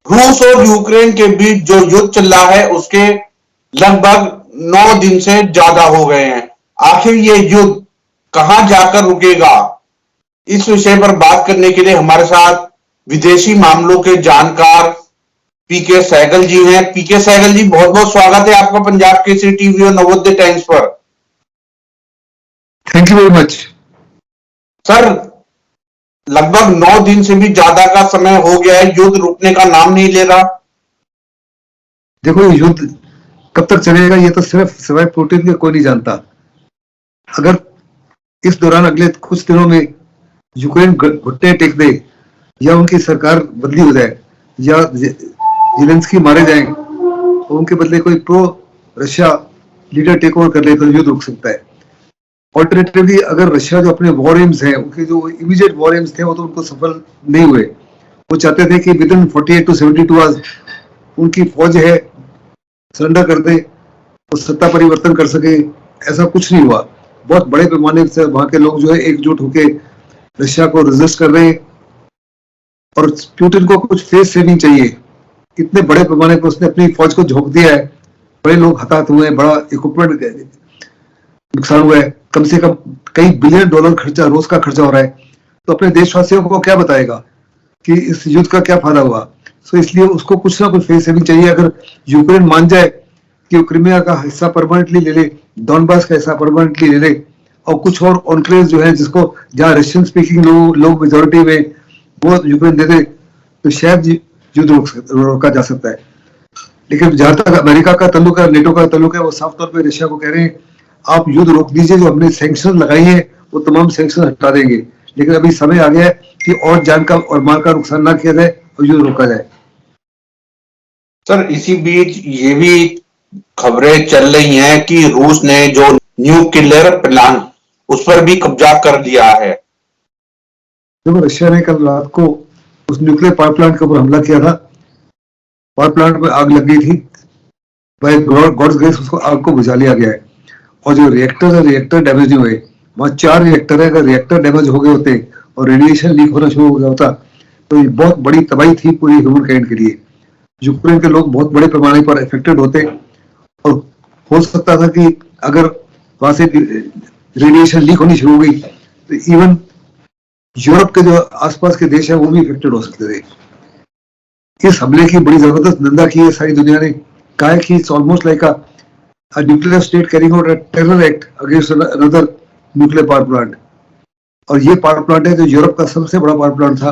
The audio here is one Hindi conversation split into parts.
रूस और यूक्रेन के बीच जो युद्ध चल रहा है उसके लगभग 9 दिन से ज्यादा हो गए हैं। आखिर ये युद्ध कहां जाकर रुकेगा, इस विषय पर बात करने के लिए हमारे साथ विदेशी मामलों के जानकार पीके सहगल जी हैं। पीके सहगल जी, बहुत बहुत स्वागत है आपका पंजाब केसरी टीवी और नवोदय टाइम्स पर। Thank you very much. Sir, लगभग 9 दिन से भी ज्यादा का समय हो गया है, युद्ध रुकने का नाम नहीं ले रहा। देखो, ये युद्ध कब तक चलेगा ये तो सिर्फ सिवाय पुतिन के कोई नहीं जानता। अगर इस दौरान अगले कुछ दिनों में यूक्रेन घुटने टेक दे या उनकी सरकार बदली हो जाए या जेलेंस्की मारे जाएं तो उनके बदले कोई pro Russia leader take over कर ले तो युद्ध रुक सकता है। ऑल्टरनेटिवली अगर रशिया जो अपने वॉर एम्स हैं, उनके जो इमीडिएट वॉर एम्स थे वो तो उनको सफल नहीं हुए। वो चाहते थे कि विद इन 48 to 72 आवर्स उनकी फौज है सरेंडर कर दे, वो सत्ता परिवर्तन कर सके। ऐसा कुछ नहीं हुआ। बहुत बड़े पैमाने से वहां के लोग जो है एकजुट होकर रशिया को रेजिस्ट कर रहे हैं और पुतिन को कुछ फेस सेविंग चाहिए। इतने बड़े पैमाने पर उसने अपनी फौज को झोंक दिया है, बड़े लोग हताहत हुए हैं, बड़ा इक्विपमेंट नुकसान हुआ है, कम से कम कई बिलियन डॉलर खर्चा रोज का खर्चा हो रहा है। तो अपने देशवासियों को क्या बताएगा कि इस युद्ध का क्या फायदा हुआ। सो इसलिए उसको कुछ ना कुछ फेस सेविंग चाहिए। अगर यूक्रेन मान जाए कि वो क्रीमिया का हिस्सा परमानेंटली ले ले, डॉनबास का हिस्सा परमानेंटली ले ले और कुछ और ऑनक्लेव जो है जिसको जहाँ रशियन स्पीकिंग लोग मेजोरिटी में वो यूक्रेन दे दे तो शायद युद्ध रोका जा सकता है। लेकिन जहां तक अमेरिका का तल्लुक है, नेटो का तल्लुक है, वो साफ तौर पर रशिया को कह रहे हैं आप युद्ध रोक दीजिए, जो हमने सैंक्शन लगाई है वो तमाम सैंक्शन हटा देंगे। लेकिन अभी समय आ गया है कि और जान का और माल का नुकसान ना किया जाए और युद्ध रोका जाए। सर, इसी बीच ये भी खबरें चल रही हैं कि रूस ने जो न्यूक्लियर प्लान उस पर भी कब्जा कर लिया है। देखो, रशिया ने कल रात को उस न्यूक्लियर पावर प्लांट के ऊपर हमला किया था। पावर प्लांट में आग लग गई थी, बाय गॉड्स ग्रेस उसको आग को बुझा लिया गया है। और जो रिएक्टर डैमेज नहीं हुए। वहां 4 रिएक्टर है, अगर रिएक्टर डैमेज हो गए होते और रेडिएशन लीक होना शुरू हो गया होता तो ये बहुत बड़ी तबाही थी पूरी ह्यूमन काइंड के लिए। यूक्रेन के लोग बहुत बड़े पैमाने पर इफेक्टेड होते और हो सकता था कि अगर वहां से रेडिएशन लीक होनी शुरू हो गई तो इवन यूरोप के जो आसपास के देश है वो भी इफेक्टेड हो सकते थे। इस हमले की बड़ी जबरदस्त निंदा की है सारी दुनिया ने। कहा कि it's almost like a nuclear state carrying out a terror act against another nuclear power plant। और ये पावर प्लांट है जो यूरोप का सबसे बड़ा पावर प्लांट था।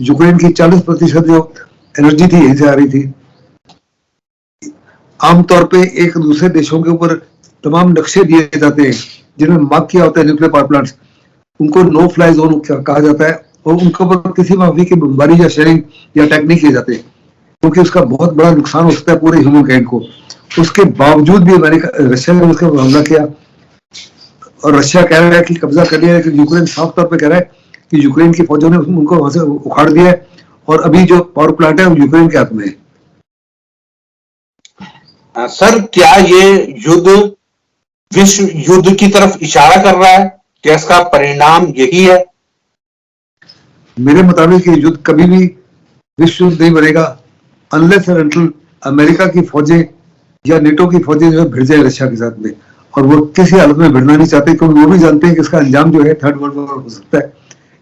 यूक्रेन की 40% जो एनर्जी थी यहीं से आ रही थी। आमतौर पे एक दूसरे देशों के ऊपर तमाम नक्शे दिए जाते हैं जिनमें मार्क किया होता है न्यूक्लियर पावर प्लांट्स, उनको नो फ्लाई जोन कहा जाता है और उनके ऊपर किसी माफी की बमबारी या शेयरिंग या अटैक नहीं किए जाते क्योंकि उसका बहुत बड़ा नुकसान हो सकता है पूरे ह्यूमन काइंड को। उसके बावजूद भी रशिया ने उसके हमला किया और रशिया कह रहा है कि कब्जा कर लिया है, लेकिन यूक्रेन साफ तौर पे कह रहा है कि यूक्रेन की फौजों ने उनको वहां से उखाड़ दिया है और अभी जो पावर प्लांट है वो यूक्रेन के हाथ में है। सर, क्या ये युद्ध विश्व युद्ध की तरफ इशारा कर रहा है? क्या इसका परिणाम यही है? मेरे मुताबिक ये युद्ध कभी भी विश्व युद्ध नहीं बनेगा अनलेस एंड अनटिल अमेरिका की फौजें या नेटो की फौजें जो है भिड़ जाए रशिया के साथ में। और वो किसी हालत में भिड़ना नहीं चाहते क्योंकि वो भी जानते हैं कि इसका अंजाम जो है थर्ड वर्ल्ड वॉर हो सकता है।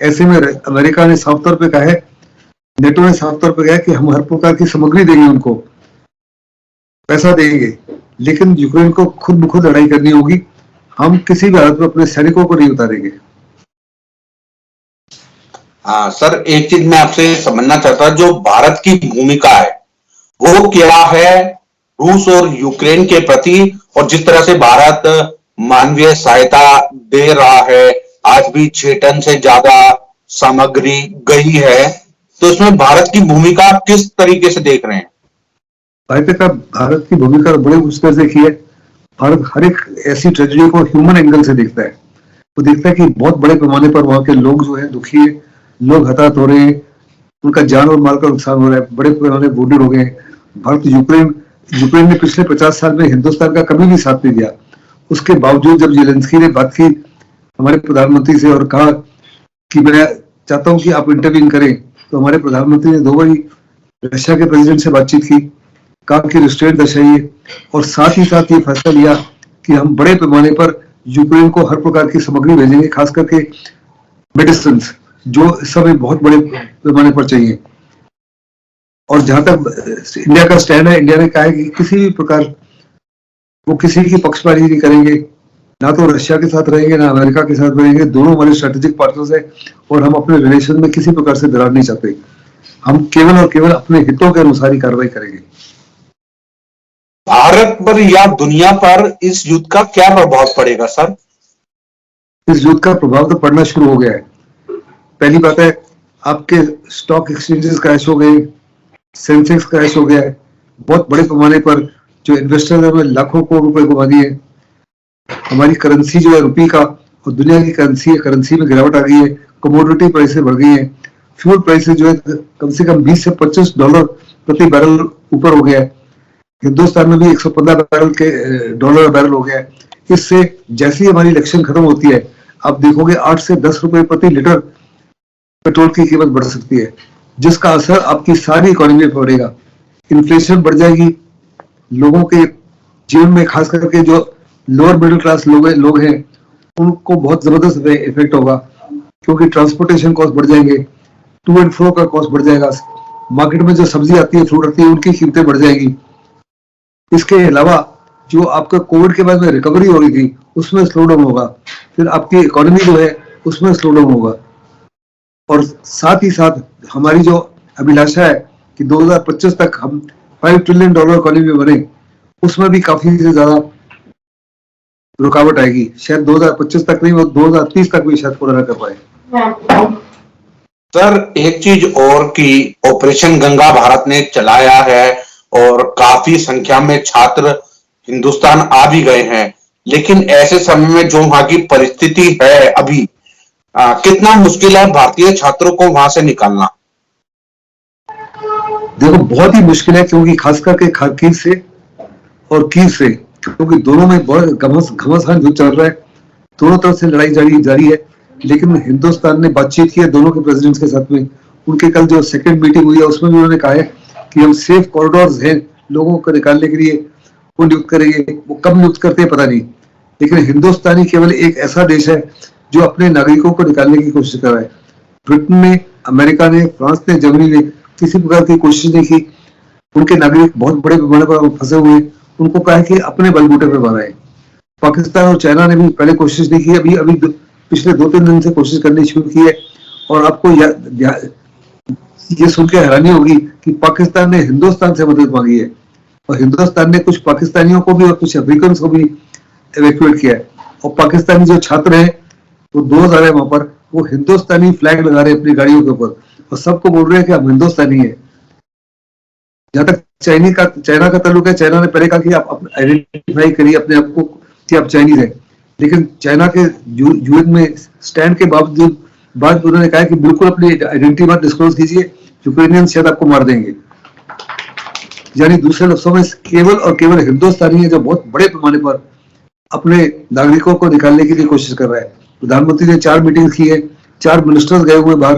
ऐसे में अमेरिका ने साफ तौर पे कहा है, नेटो ने साफ तौर पे कहा है कि हम हर प्रकार की सामग्री देंगे, उनको पैसा देंगे, लेकिन यूक्रेन को खुद ब खुद लड़ाई करनी होगी। हम किसी भी हालत में अपने सैनिकों को नहीं उतारेंगे। सर, एक चीज मैं आपसे समझना चाहता हूं, जो भारत की भूमिका है वो क्या है रूस और यूक्रेन के प्रति, और जिस तरह से भारत मानवीय सहायता दे रहा है, आज भी 6 टन से ज्यादा सामग्री गई है, तो इसमें भारत की भूमिका किस तरीके से देख रहे हैं? भारत की भूमिका बड़े उस तरह से की है। भारत हर एक ऐसी ट्रेजेडी को ह्यूमन एंगल से देखता है। वो देखता है कि बहुत बड़े पैमाने पर वहां के लोग जो है दुखी है, लोग हताहत हो रहे हैं, उनका जान और माल का नुकसान हो रहा है, बड़े पैमाने वोटेड हो गए। भारत यूक्रेन ने पिछले 50 साल में हिंदुस्तान का कभी भी साथ नहीं दिया। उसके बावजूद जब जेलेंस्की ने बात की हमारे प्रधानमंत्री से और कहा कि मैं चाहता हूं कि आप इंटरव्यून करें, तो हमारे प्रधानमंत्री ने 2 बारी रशिया के प्रेसिडेंट से बातचीत की, कहा कि रिस्ट्रेंट दर्शाइए, और साथ ही साथ ये फैसला लिया कि हम बड़े पैमाने पर यूक्रेन को हर प्रकार की सामग्री भेजेंगे, खास करके मेडिसिन, जो इस समय बहुत बड़े पैमाने पर चाहिए। और जहां तक इंडिया का स्टैंड है, इंडिया ने कहा है कि किसी भी प्रकार वो किसी की पक्षपाती नहीं करेंगे, ना तो रशिया के साथ रहेंगे ना अमेरिका के साथ रहेंगे। दोनों हमारे स्ट्रेटेजिक पार्टनर्स हैं और हम अपने रिलेशन में किसी प्रकार से दरार नहीं चाहते। हम केवल और केवल अपने हितों के अनुसार ही कार्रवाई करेंगे। भारत पर या दुनिया पर इस युद्ध का क्या प्रभाव पड़ेगा सर? इस युद्ध का प्रभाव तो पड़ना शुरू हो गया है। पहली बात है, आपके स्टॉक एक्सचेंजेस क्रैश हो गए, सेंसेक्स क्रैश हो गया है, बहुत बड़े पैमाने पर जो इन्वेस्टर्स हैं लाखों करोड़ रुपए गंवा दिए। हमारी करेंसी जो है रुपये का और दुनिया की करेंसी है, करेंसी में गिरावट आ गई है, कमोडिटी प्राइसेस बढ़ गई है, फ्यूल प्राइसेस जो है कम से कम $20 से $25 प्रति बैरल ऊपर हो गया है। हिंदुस्तान में भी 115 बैरल के डॉलर बैरल हो गया है। इससे जैसे ही हमारी इलेक्शन खत्म होती है, आप देखोगे 8 से 10 रुपए प्रति लीटर पेट्रोल की कीमत बढ़ सकती है, जिसका असर आपकी सारी इकोनॉमी पर पड़ेगा। इन्फ्लेशन बढ़ जाएगी, लोगों के जीवन में खास करके जो लोअर मिडिल क्लास लोग हैं उनको बहुत जबरदस्त इफेक्ट होगा, क्योंकि ट्रांसपोर्टेशन कॉस्ट बढ़ जाएंगे, टू एंड फ्रो का कॉस्ट बढ़ जाएगा, मार्केट में जो सब्जी आती है, फ्रूट आती है, उनकी कीमतें बढ़ जाएगी। इसके अलावा जो आपका कोविड के बाद में रिकवरी हो रही थी उसमें स्लो डाउन होगा, फिर आपकी इकोनॉमी जो है उसमें स्लो डाउन होगा। और साथ ही साथ हमारी जो अभिलाषा है कि 2025 तक हम $5 ट्रिलियन इकोनॉमी में बने, उसमें भी काफी से ज्यादा रुकावट आएगी। शायद 2025 तक नहीं, वो 2030 तक भी शायद पूरा न कर पाए। सर एक चीज और कि ऑपरेशन गंगा भारत ने चलाया है और काफी संख्या में छात्र हिंदुस्तान आ भी गए हैं, लेकिन ऐसे समय में जो वहां की परिस्थिति है अभी, कितना मुश्किल है भारतीय छात्रों को वहां से निकालना? देखो बहुत ही मुश्किल है, क्योंकि खास करके खारकीव से और कीव से, क्योंकि दोनों में बहुत घमासान युद्ध चल रहा है, दोनों तरफ से लड़ाई जारी है। लेकिन हिंदुस्तान ने बातचीत की है दोनों के प्रेसिडेंट्स के साथ में। उनके कल जो सेकंड मीटिंग हुई है उसमें भी उन्होंने कहा है कि हम सेफ कॉरिडोर्स हैं लोगों को निकालने के लिए, वो नियुक्त करेंगे। वो कब नियुक्त करते हैं पता नहीं, लेकिन हिंदुस्तानी केवल एक ऐसा देश है जो अपने नागरिकों को निकालने की कोशिश कर रहा है। ब्रिटेन ने, अमेरिका ने, फ्रांस ने, जर्मनी ने किसी प्रकार की कोशिश नहीं की। उनके नागरिक बहुत बड़े पैमाने पर फंसे हुए, उनको कहा है कि अपने बलबूते पर मारा है। पाकिस्तान और चाइना ने भी पहले कोशिश नहीं की, अभी पिछले 2-3 दिन से कोशिश करनी शुरू की है। और आपको ये सुन के हैरानी होगी कि पाकिस्तान ने हिंदुस्तान से मदद मांगी है, और हिंदुस्तान ने कुछ पाकिस्तानियों को भी और कुछ अफ्रीकन को भी एवैक्यूएट किया है। और पाकिस्तानी जो छात्र हैं वो 2 है वहां पर, वो हिंदुस्तानी फ्लैग लगा रहे हैं अपनी गाड़ियों के ऊपर और सबको बोल रहे हैं कि हम हिंदुस्तानी है। जहां तक चाइना का ताल्लुक है, चाइना ने पहले कहा कि आप आइडेंटिफाई करिए अपने आप को कि आप चाइनीज हैं, लेकिन चाइना के यूएन में स्टैंड के बावजूद बाद उन्होंने कहा कि बिल्कुल अपनी आइडेंटिटी मत डिस्क्लोज कीजिए, यूक्रेनियन शायद आपको मार देंगे। यानी दूसरे लफ्जों में केवल और केवल हिंदुस्तानी है जो बहुत बड़े पैमाने पर अपने नागरिकों को निकालने की कोशिश कर रहा है। प्रधानमंत्री ने 4 मीटिंग की है, 4 मिनिस्टर्स गए हुए बाहर,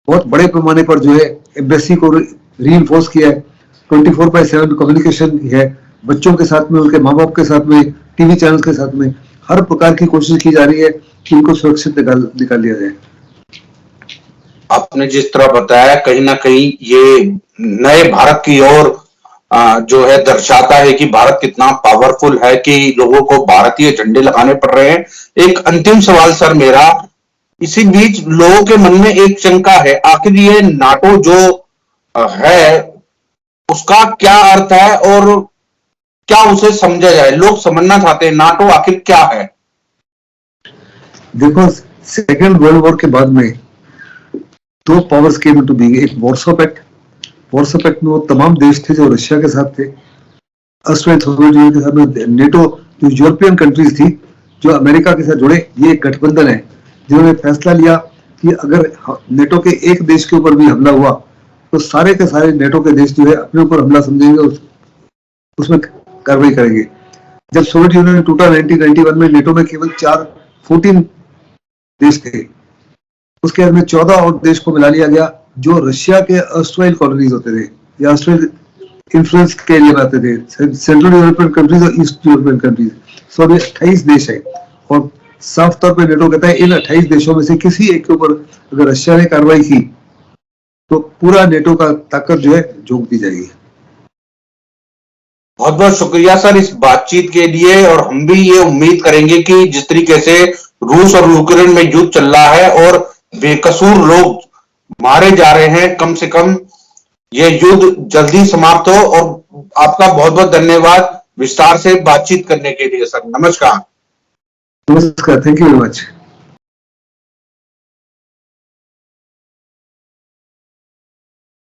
बहुत बड़े पैमाने पर जो है एम्बेसी को रीइंफोर्स किया है, 24/7 कम्युनिकेशन है बच्चों के साथ में, उनके माँ बाप के साथ में, टीवी चैनल के साथ में, हर प्रकार की कोशिश की जा रही है कि इनको सुरक्षित निकाल लिया जाए। आपने जिस तरह बताया कहीं ना कहीं ये नए भारत की ओर जो है दर्शाता है कि भारत कितना पावरफुल है कि लोगों को भारतीय झंडे लगाने पड़ रहे हैं। एक अंतिम सवाल सर मेरा, इसी बीच लोगों के मन में एक शंका है, आखिर ये नाटो जो है उसका क्या अर्थ है और क्या उसे समझा जाए? लोग समझना चाहते हैं नाटो आखिर क्या है। देखो, सेकेंड वर्ल्ड वॉर के बाद में 2 पावर्स केम इनटू बीइंग। एक वार्सो पैक्ट में वो तमाम देश थे जो रशिया के साथ थे, सोवियत यूनियन के साथ में, नेटो जो यूरोपियन कंट्रीज थी जो अमेरिका के साथ जुड़े, ये एक गठबंधन है जिन्होंने फैसला लिया कि अगर नेटो के एक देश के ऊपर भी हमला हुआ तो सारे के सारे नेटो के देश जो है अपने ऊपर हमला समझेंगे, उसमें कार्रवाई करेंगे। जब सोवियत यूनियन टूटा 1991 में, नेटो में केवल 14 देश थे, उसके बाद में 14 और देश को मिला लिया गया जो रशिया के अर्स्टवाइल कॉलोनीज होते थे या अर्स्टवाइल इन्फ्लुएंस के एरिया में आते थे, सेंट्रल यूरोपियन कंट्रीज और ईस्ट यूरोपियन कंट्रीज, सो अभी 28 देश है और साफ तौर पे नेटो कहता है इन 28 देशों में से किसी एक के ऊपर अगर रशिया ने कार्रवाई की तो पूरा नेटो का ताकत जो है झोंक दी जाएगी। बहुत बहुत शुक्रिया सर इस बातचीत के लिए, और हम भी ये उम्मीद करेंगे कि जिस तरीके से रूस और यूक्रेन में युद्ध चल रहा है और बेकसूर लोग मारे जा रहे हैं, कम से कम ये युद्ध जल्दी समाप्त हो। और आपका बहुत बहुत धन्यवाद विस्तार से बातचीत करने के लिए सर। नमस्कार। नमस्कार, थैंक यू वेरी मच।